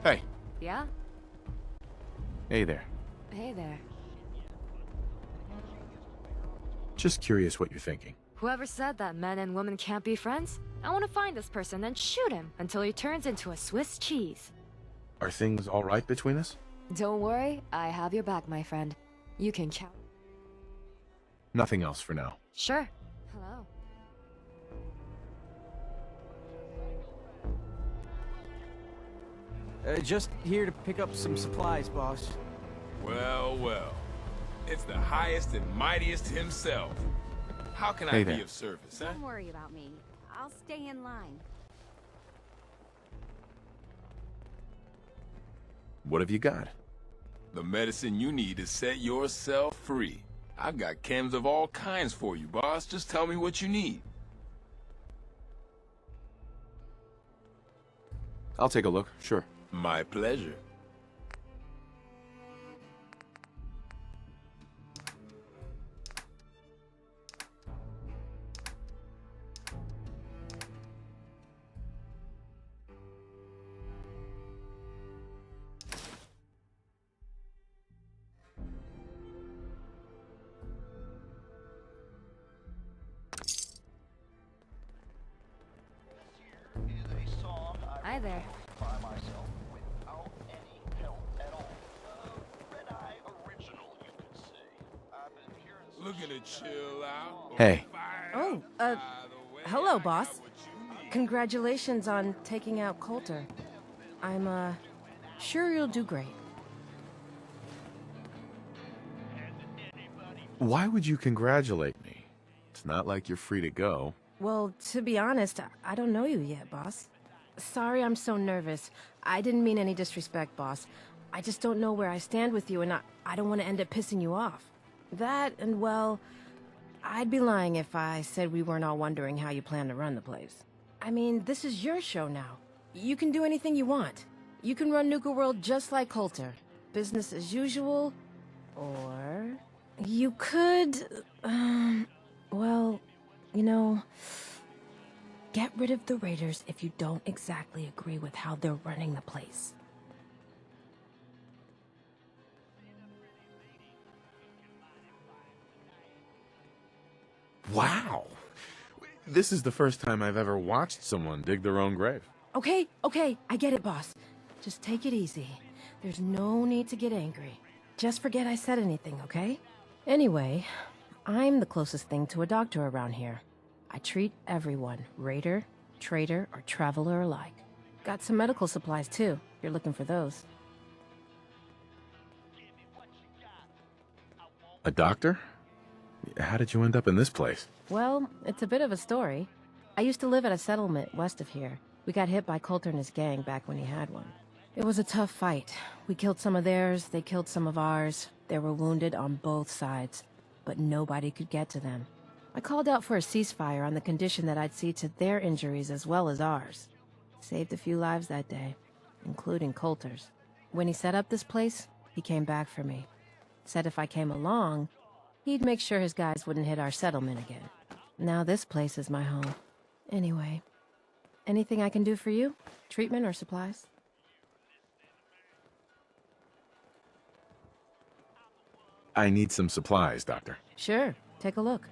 Hey. Yeah? Hey there. Hey there. Just curious what you're thinking. Whoever said that men and women can't be friends? I want to find this person and shoot him until he turns into a Swiss cheese. Are things all right between us? Don't worry, I have your back, my friend. You can count. Nothing else for now. Sure. Hello. Just here to pick up some supplies, boss. Well, well. It's the highest and mightiest himself. How can I Hey be there. of service, huh? Don't worry about me. I'll stay in line. What have you got? The medicine you need to set yourself free. I've got chems of all kinds for you, boss. Just tell me what you need. I'll take a look, sure. My pleasure. Hi there. Looking to chill out. Hey. Oh, hello, boss. Congratulations on taking out Coulter. I'm, sure you'll do great. Why would you congratulate me? It's not like you're free to go. Well, to be honest, I don't know you yet, boss. Sorry I'm so nervous. I didn't mean any disrespect, boss. I just don't know where I stand with you, and I don't want to end up pissing you off. That, and well, I'd be lying if I said we weren't all wondering how you plan to run the place. I mean, this is your show now. You can do anything you want. You can run Nuka World just like Coulter. Business as usual, or... You could, well, you know, get rid of the Raiders if you don't exactly agree with how they're running the place. Wow! This is the first time I've ever watched someone dig their own grave. Okay, I get it, boss. Just take it easy. There's no need to get angry. Just forget I said anything, okay? Anyway, I'm the closest thing to a doctor around here. I treat everyone, raider, trader, or traveler alike. Got some medical supplies, too. You're looking for those. A doctor? How did you end up in this place? Well, it's a bit of a story. I used to live at a settlement west of here. We got hit by Coulter and his gang back when he had one. It was a tough fight. We killed some of theirs, they killed some of ours. There were wounded on both sides, but nobody could get to them. I called out for a ceasefire on the condition that I'd see to their injuries as well as ours. Saved a few lives that day, including Coulter's. When he set up this place, he came back for me. Said if I came along, he'd make sure his guys wouldn't hit our settlement again. Now this place is my home. Anyway, anything I can do for you? Treatment or supplies? I need some supplies, Doctor. Sure, take a look.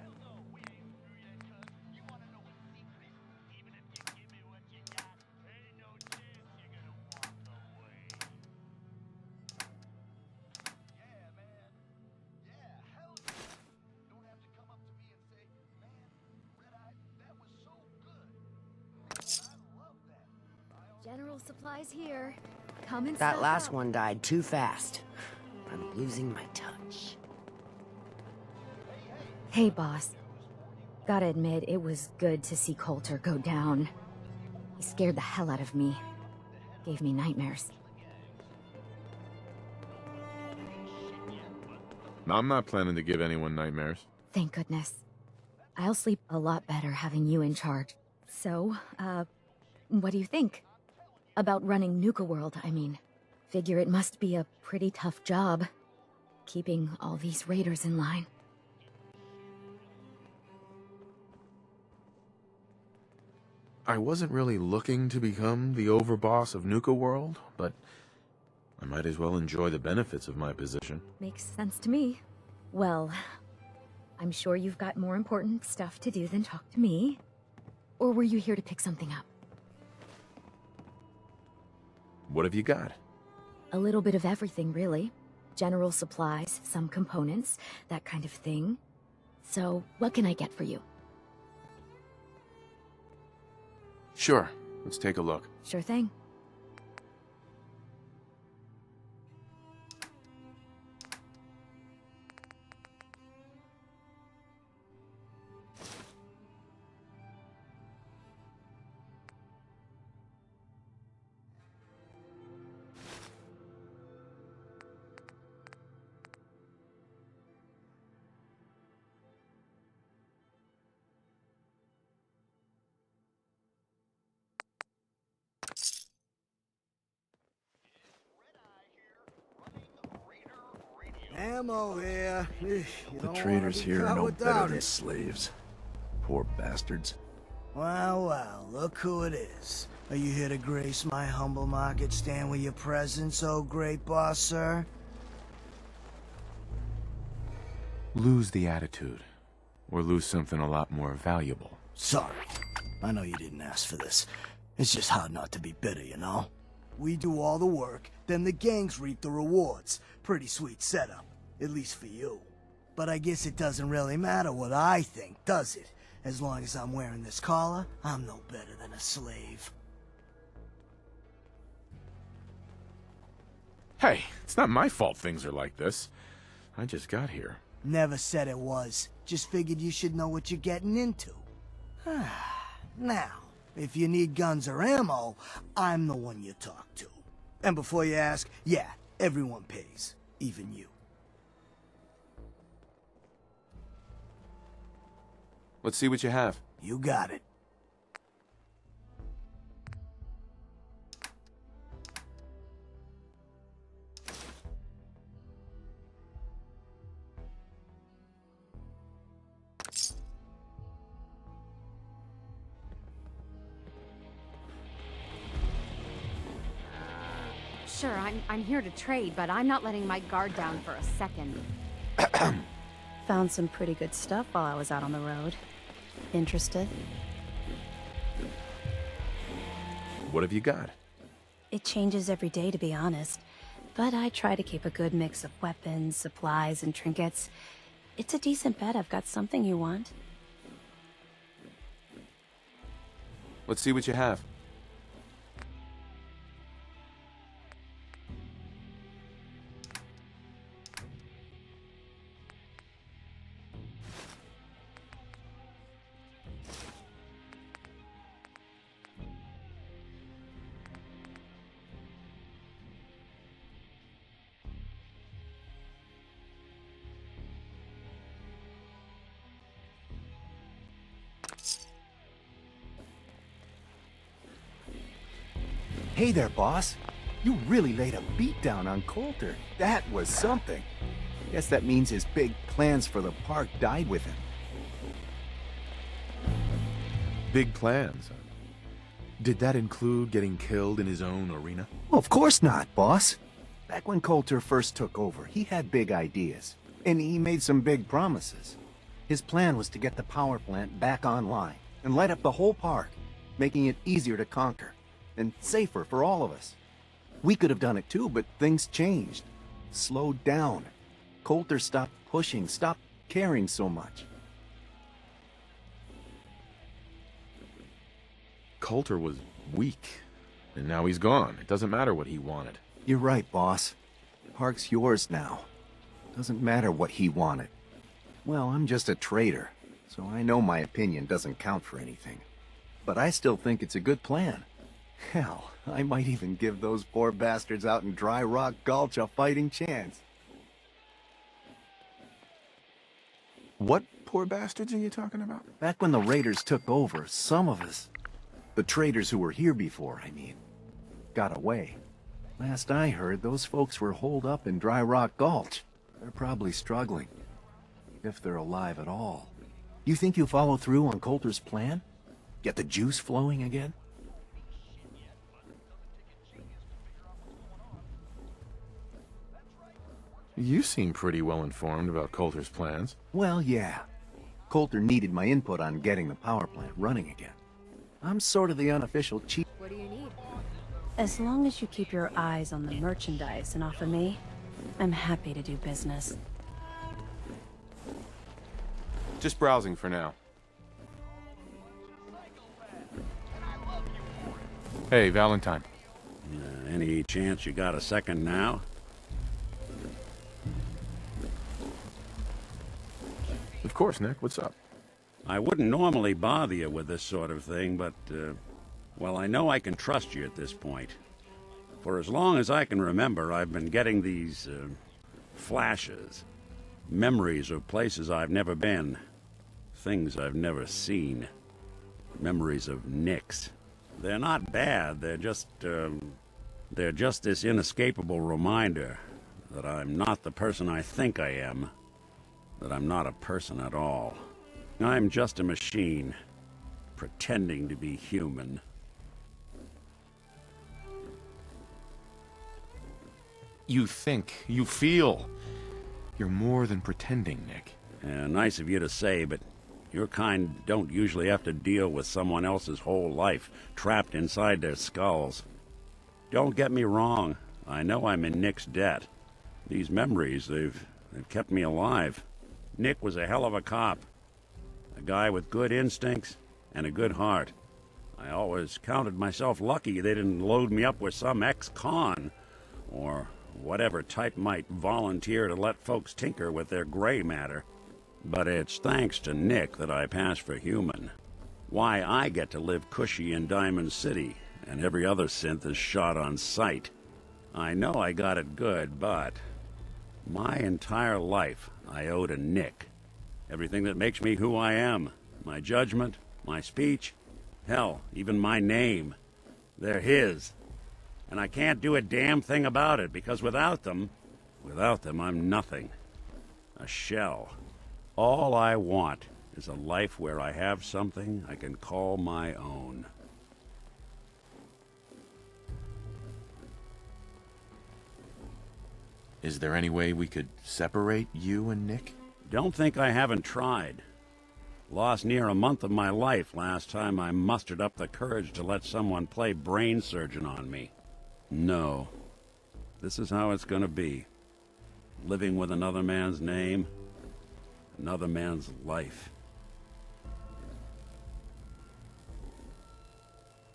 General supplies here. Come and That stock last up. one died too fast. I'm losing my touch. Hey, boss. Gotta admit, it was good to see Coulter go down. He scared the hell out of me. Gave me nightmares. I'm not planning to give anyone nightmares. Thank goodness. I'll sleep a lot better having you in charge. So, what do you think? About running Nuka World, I mean. Figure it must be a pretty tough job, keeping all these raiders in line. I wasn't really looking to become the overboss of Nuka World, but I might as well enjoy the benefits of my position. Makes sense to me. Well, I'm sure you've got more important stuff to do than talk to me. Or were you here to pick something up? What have you got? A little bit of everything, really. General supplies, some components, that kind of thing. So, what can I get for you? Sure, let's take a look. Sure thing. Ammo here. The traders here are no better than slaves. Poor bastards. Well, well, look who it is. Are you here to grace my humble market stand with your presence, oh great boss, sir? Lose the attitude, or lose something a lot more valuable. Sorry. I know you didn't ask for this. It's just hard not to be bitter, you know? We do all the work, then the gangs reap the rewards. Pretty sweet setup, at least for you. But I guess it doesn't really matter what I think, does it? As long as I'm wearing this collar, I'm no better than a slave. Hey, it's not my fault things are like this. I just got here. Never said it was. Just figured you should know what you're getting into. Now, if you need guns or ammo, I'm the one you talk to. And before you ask, yeah, everyone pays. Even you. Let's see what you have. You got it. Sure, I'm here to trade, but I'm not letting my guard down for a second. Found some pretty good stuff while I was out on the road. Interested? What have you got? It changes every day, to be honest. But I try to keep a good mix of weapons, supplies, and trinkets. It's a decent bet I've got something you want. Let's see what you have. Hey there, boss. You really laid a beat down on Coulter. That was something. Guess that means his big plans for the park died with him. Big plans. Did that include getting killed in his own arena? Well, of course not, boss. Back when Coulter first took over, he had big ideas. And he made some big promises. His plan was to get the power plant back online and light up the whole park, making it easier to conquer and safer for all of us. We could have done it too, but things changed. Slowed down. Coulter stopped pushing, stopped caring so much. Coulter was weak, and now he's gone. It doesn't matter what he wanted. You're right, boss. Park's yours now. Doesn't matter what he wanted. Well, I'm just a trader, so I know my opinion doesn't count for anything. But I still think it's a good plan. Hell, I might even give those poor bastards out in Dry Rock Gulch a fighting chance. What poor bastards are you talking about? Back when the raiders took over, some of us, the traders who were here before, I mean, got away. Last I heard, those folks were holed up in Dry Rock Gulch. They're probably struggling, if they're alive at all. You think you'll follow through on Coulter's plan? Get the juice flowing again? You seem pretty well informed about Coulter's plans. Well, yeah. Coulter needed my input on getting the power plant running again. I'm sort of the unofficial chief. What do you need? As long as you keep your eyes on the merchandise and off of me, I'm happy to do business. Just browsing for now. Hey, Valentine. Any chance you got a second now? Of course, Nick. What's up? I wouldn't normally bother you with this sort of thing, but, well, I know I can trust you at this point. For as long as I can remember, I've been getting these, flashes. Memories of places I've never been. Things I've never seen. Memories of Nicks. They're not bad, they're just this inescapable reminder that I'm not the person I think I am. That I'm not a person at all. I'm just a machine, pretending to be human. You think, you feel. You're more than pretending, Nick. Nice of you to say, but your kind don't usually have to deal with someone else's whole life trapped inside their skulls. Don't get me wrong, I know I'm in Nick's debt. These memories, they've kept me alive. Nick was a hell of a cop. A guy with good instincts and a good heart. I always counted myself lucky they didn't load me up with some ex-con, or whatever type might volunteer to let folks tinker with their gray matter. But it's thanks to Nick that I pass for human. Why I get to live cushy in Diamond City, and every other synth is shot on sight. I know I got it good, but my entire life I owe to Nick. Everything that makes me who I am. My judgment, my speech, hell, even my name. They're his. And I can't do a damn thing about it, because without them, I'm nothing. A shell. All I want is a life where I have something I can call my own. Is there any way we could separate you and Nick? Don't think I haven't tried. Lost near a month of my life last time I mustered up the courage to let someone play brain surgeon on me. No. This is how it's gonna be. Living with another man's name, another man's life.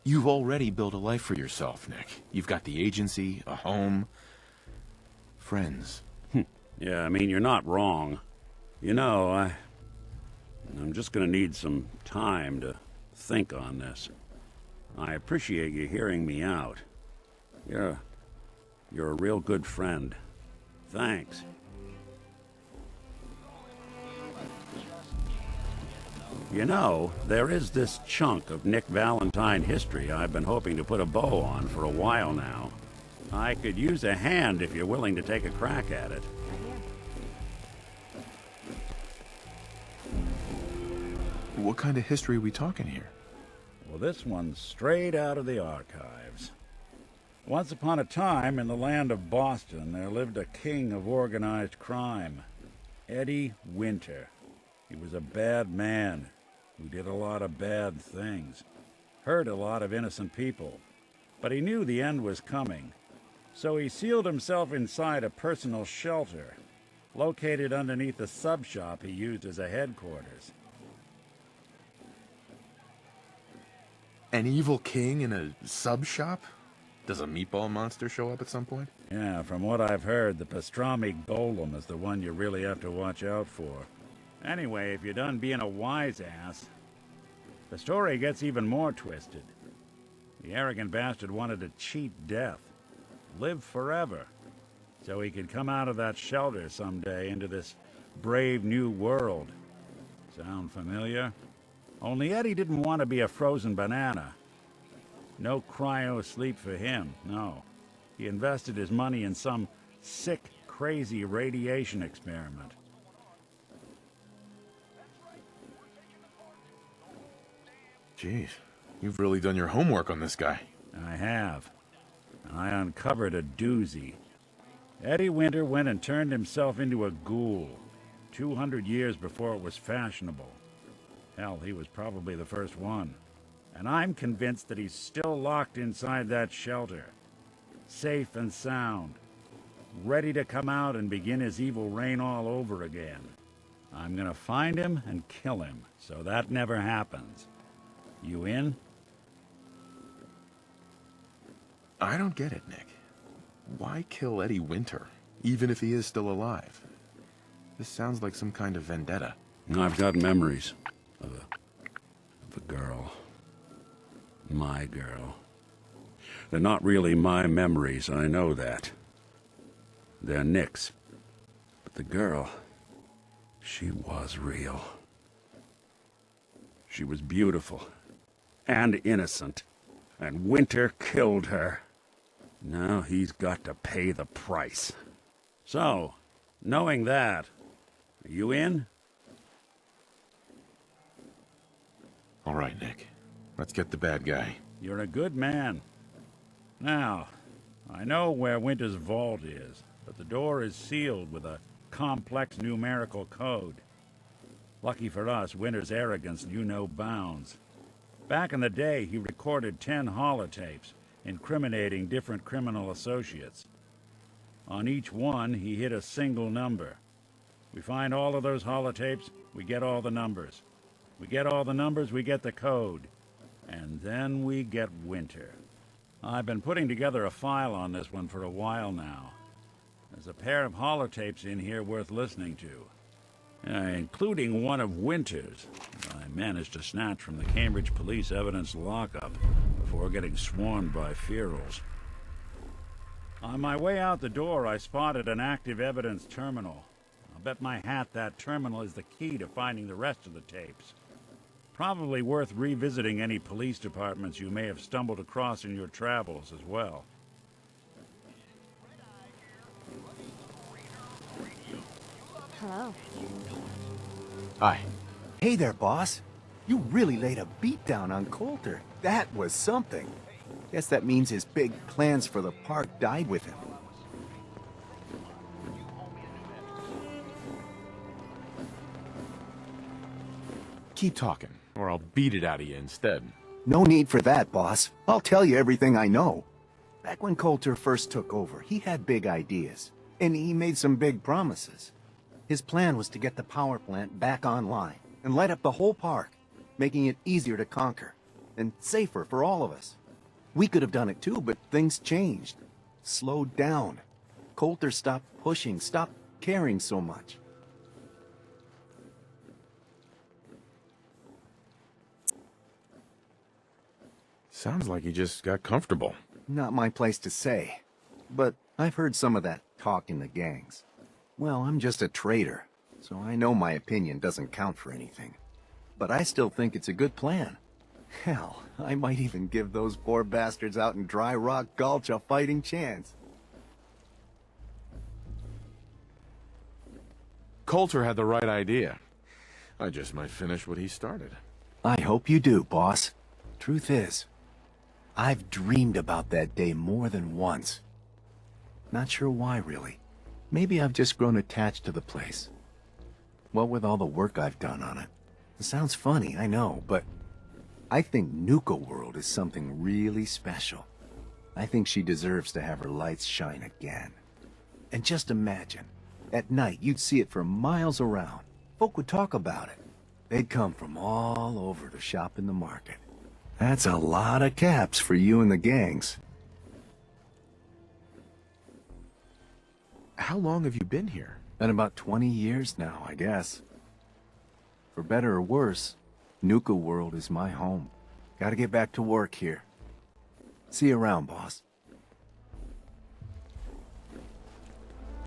You've already built a life for yourself, Nick. You've got the agency, a home, friends. Yeah, I mean, you're not wrong. You know, I'm just gonna need some time to think on this. I appreciate you hearing me out. You're a real good friend. Thanks. You know, there is this chunk of Nick Valentine history I've been hoping to put a bow on for a while now. I could use a hand if you're willing to take a crack at it. What kind of history are we talking here? Well, this one's straight out of the archives. Once upon a time, in the land of Boston, there lived a king of organized crime, Eddie Winter. He was a bad man who did a lot of bad things, hurt a lot of innocent people. But he knew the end was coming, so he sealed himself inside a personal shelter, located underneath the sub-shop he used as a headquarters. An evil king in a sub-shop? Does a meatball monster show up at some point? Yeah, from what I've heard, the pastrami golem is the one you really have to watch out for. Anyway, if you're done being a wise ass, the story gets even more twisted. The arrogant bastard wanted to cheat death, live forever, so he could come out of that shelter someday into this brave new world. Sound familiar? Only Eddie didn't want to be a frozen banana. No cryo sleep for him, no. He invested his money in some sick, crazy radiation experiment. Jeez, you've really done your homework on this guy. I have. I uncovered a doozy. Eddie Winter went and turned himself into a ghoul, 200 years before it was fashionable. Hell, he was probably the first one. And I'm convinced that he's still locked inside that shelter. Safe and sound. Ready to come out and begin his evil reign all over again. I'm gonna find him and kill him, so that never happens. You in? I don't get it, Nick. Why kill Eddie Winter, even if he is still alive? This sounds like some kind of vendetta. I've got memories of a girl. My girl. They're not really my memories, I know that. They're Nick's. But the girl, she was real. She was beautiful and innocent, and Winter killed her. Now he's got to pay the price. So, knowing that, are you in? All right, Nick. Let's get the bad guy. You're a good man. Now, I know where Winter's vault is, but the door is sealed with a complex numerical code. Lucky for us, Winter's arrogance knew no bounds. Back in the day, he recorded 10 holotapes, incriminating different criminal associates. On each one, he hit a single number. We find all of those holotapes, we get all the numbers. We get all the numbers, we get the code. And then we get Winter. I've been putting together a file on this one for a while now. There's a pair of holotapes in here worth listening to, including one of Winter's that I managed to snatch from the Cambridge Police evidence lockup before getting swarmed by ferals. On my way out the door, I spotted an active evidence terminal. I'll bet my hat that terminal is the key to finding the rest of the tapes. Probably worth revisiting any police departments you may have stumbled across in your travels as well. Hello. Hi. Hey there, boss. You really laid a beat down on Coulter. That was something. Guess that means his big plans for the park died with him. Keep talking, or I'll beat it out of you instead. No need for that, boss. I'll tell you everything I know. Back when Coulter first took over, he had big ideas, and he made some big promises. His plan was to get the power plant back online and light up the whole park, making it easier to conquer and safer for all of us. We could have done it too, but things changed. Slowed down. Coulter stopped pushing, stopped caring so much. Sounds like he just got comfortable. Not my place to say, but I've heard some of that talk in the gangs. Well, I'm just a trader, so I know my opinion doesn't count for anything. But I still think it's a good plan. Hell, I might even give those poor bastards out in Dry Rock Gulch a fighting chance. Coulter had the right idea. I just might finish what he started. I hope you do, boss. Truth is, I've dreamed about that day more than once. Not sure why, really. Maybe I've just grown attached to the place. What with all the work I've done on it. It sounds funny, I know, but I think Nuka World is something really special. I think she deserves to have her lights shine again. And just imagine, at night you'd see it for miles around. Folk would talk about it. They'd come from all over to shop in the market. That's a lot of caps for you and the gangs. How long have you been here? Been about 20 years now, I guess. For better or worse, Nuka World is my home. Gotta get back to work here. See you around, boss.